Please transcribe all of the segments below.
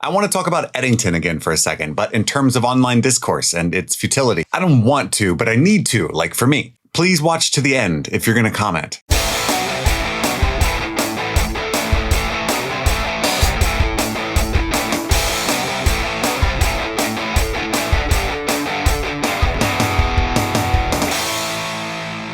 I want to talk about Eddington again for a second, but in terms of online discourse and its futility. I don't want to, but I need to, like for me. Please watch to the end if you're going to comment.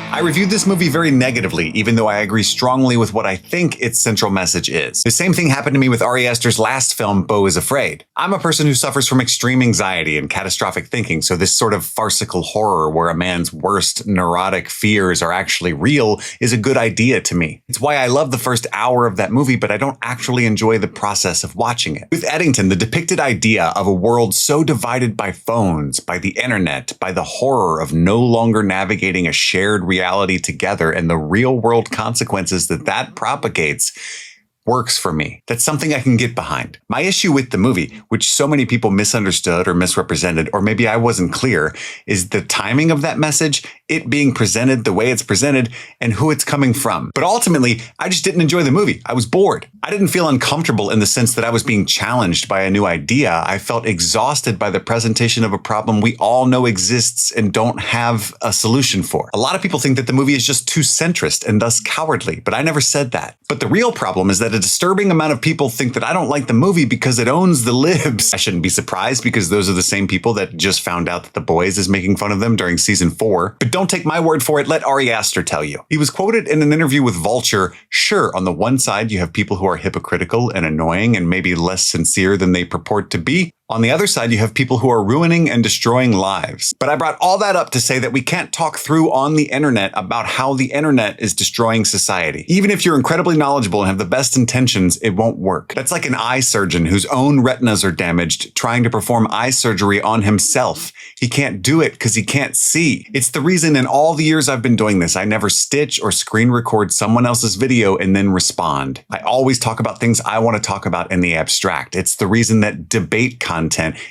I reviewed this movie very negatively, even though I agree strongly with what I think its central message is. The same thing happened to me with Ari Aster's last film, Beau is Afraid. I'm a person who suffers from extreme anxiety and catastrophic thinking, so this sort of farcical horror where a man's worst neurotic fears are actually real is a good idea to me. It's why I love the first hour of that movie, but I don't actually enjoy the process of watching it. With Eddington, the depicted idea of a world so divided by phones, by the internet, by the horror of no longer navigating a shared reality together and the real world consequences that propagates works for me. That's something I can get behind. My issue with the movie, which so many people misunderstood or misrepresented, or maybe I wasn't clear, is the timing of that message, it being presented the way it's presented, and who it's coming from. But ultimately, I just didn't enjoy the movie. I was bored. I didn't feel uncomfortable in the sense that I was being challenged by a new idea. I felt exhausted by the presentation of a problem we all know exists and don't have a solution for. A lot of people think that the movie is just too centrist and thus cowardly, but I never said that. But the real problem is that a disturbing amount of people think that I don't like the movie because it owns the libs. I shouldn't be surprised because those are the same people that just found out that The Boys is making fun of them during season 4. But don't take my word for it, let Ari Aster tell you. He was quoted in an interview with Vulture, sure, on the one side you have people who are hypocritical and annoying and maybe less sincere than they purport to be. On the other side, you have people who are ruining and destroying lives. But I brought all that up to say that we can't talk through on the internet about how the internet is destroying society. Even if you're incredibly knowledgeable and have the best intentions, it won't work. That's like an eye surgeon whose own retinas are damaged trying to perform eye surgery on himself. He can't do it because he can't see. It's the reason in all the years I've been doing this, I never stitch or screen record someone else's video and then respond. I always talk about things I want to talk about in the abstract. It's the reason that debate content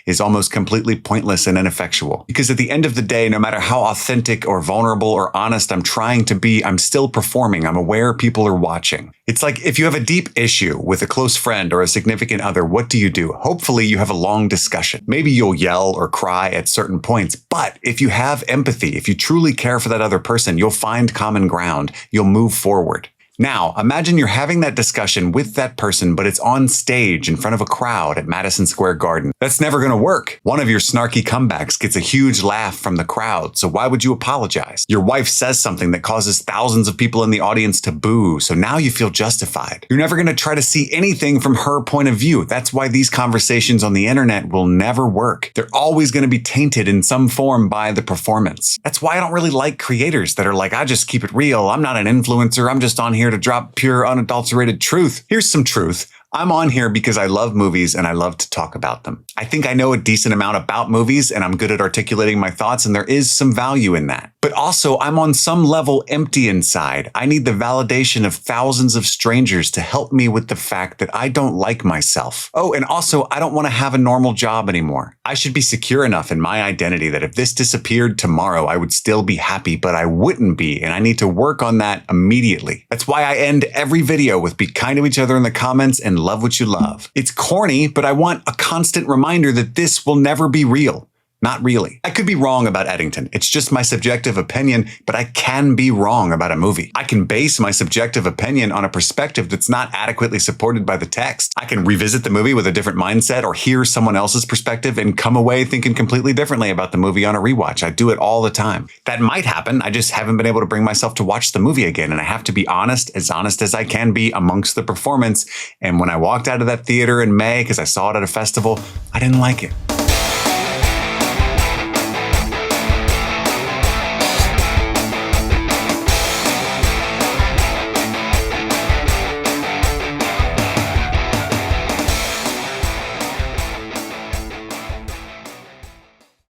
is almost completely pointless and ineffectual. Because at the end of the day, no matter how authentic or vulnerable or honest I'm trying to be, I'm still performing. I'm aware people are watching. It's like if you have a deep issue with a close friend or a significant other, what do? Hopefully you have a long discussion. Maybe you'll yell or cry at certain points, but if you have empathy, if you truly care for that other person, you'll find common ground. You'll move forward. Now, imagine you're having that discussion with that person, but it's on stage in front of a crowd at Madison Square Garden. That's never going to work. One of your snarky comebacks gets a huge laugh from the crowd, so why would you apologize? Your wife says something that causes thousands of people in the audience to boo, so now you feel justified. You're never going to try to see anything from her point of view. That's why these conversations on the internet will never work. They're always going to be tainted in some form by the performance. That's why I don't really like creators that are like, I just keep it real. I'm not an influencer. I'm just on here to drop pure unadulterated truth. Here's some truth. I'm on here because I love movies and I love to talk about them. I think I know a decent amount about movies and I'm good at articulating my thoughts, and there is some value in that. But also, I'm on some level empty inside. I need the validation of thousands of strangers to help me with the fact that I don't like myself. Oh, and also, I don't want to have a normal job anymore. I should be secure enough in my identity that if this disappeared tomorrow, I would still be happy, but I wouldn't be, and I need to work on that immediately. That's why I end every video with be kind to each other in the comments and love what you love. It's corny, but I want a constant reminder that this will never be real. Not really. I could be wrong about Eddington. It's just my subjective opinion, but I can be wrong about a movie. I can base my subjective opinion on a perspective that's not adequately supported by the text. I can revisit the movie with a different mindset or hear someone else's perspective and come away thinking completely differently about the movie on a rewatch. I do it all the time. That might happen. I just haven't been able to bring myself to watch the movie again, and I have to be honest as I can be amongst the performance. And when I walked out of that theater in May, because I saw it at a festival, I didn't like it.